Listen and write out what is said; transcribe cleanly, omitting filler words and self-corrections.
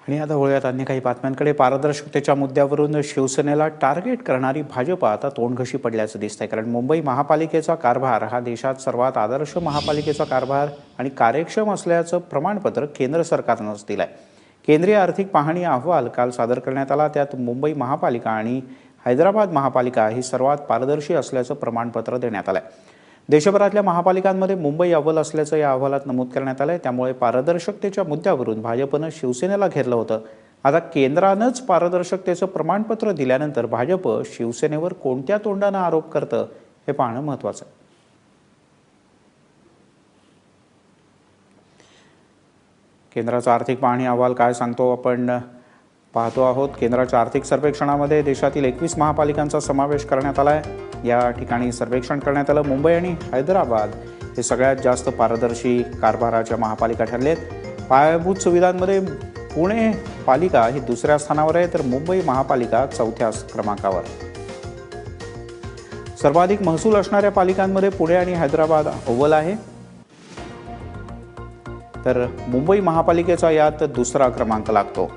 आणि आता वळूयात अन्य काही बातम्यांकडे। पारदर्शकतेच्या मुद्द्यावरून शिवसेनेला टार्गेट करणारी भाजप आता तोंडघशी पडल्याचं दिसतंय। कारण मुंबई महापालिकेचा कारभार हा देशात सर्वात आदर्श महापालिकेचा कारभार आणि कार्यक्षम असल्याचं प्रमाणपत्र केंद्र सरकारनंच दिलंय। केंद्रीय आर्थिक पाहणी अहवाल काल सादर करण्यात आला। त्यात मुंबई महापालिका आणि हैदराबाद महापालिका ही सर्वात पारदर्शी असल्याचं प्रमाणपत्र देण्यात आलंय। देशभरातल्या महापालिकांमध्ये मुंबई अव्वल असल्याचं या अहवालात नमूद करण्यात आलंय। त्यामुळे पारदर्शकतेच्या मुद्द्यावरून भाजपनं शिवसेनेला घेरलं होतं। आता केंद्रानंच पारदर्शकतेचं प्रमाणपत्र दिल्यानंतर भाजप शिवसेनेवर कोणत्या तोंडानं आरोप करतं हे पाहणं महत्त्वाचं आहे। केंद्राचा आर्थिक पाहणी अहवाल काय सांगतो आपण पाहतो आहोत। केंद्राच्या आर्थिक सर्वेक्षणामध्ये देशातील 21 महापालिकांचा समावेश करण्यात आला आहे। या ठिकाणी सर्वेक्षण करण्यात आलं। मुंबई आणि हैदराबाद हे सगळ्यात जास्त पारदर्शी कारभाराच्या महापालिका ठरलेत। पायाभूत सुविधांमध्ये पुणे पालिका ही दुसऱ्या स्थानावर आहे, तर मुंबई महापालिका चौथ्या क्रमांकावर। सर्वाधिक महसूल असणाऱ्या पालिकांमध्ये पुणे आणि हैदराबाद अव्वल आहे, तर मुंबई महापालिकेचा यात दुसरा क्रमांक लागतो।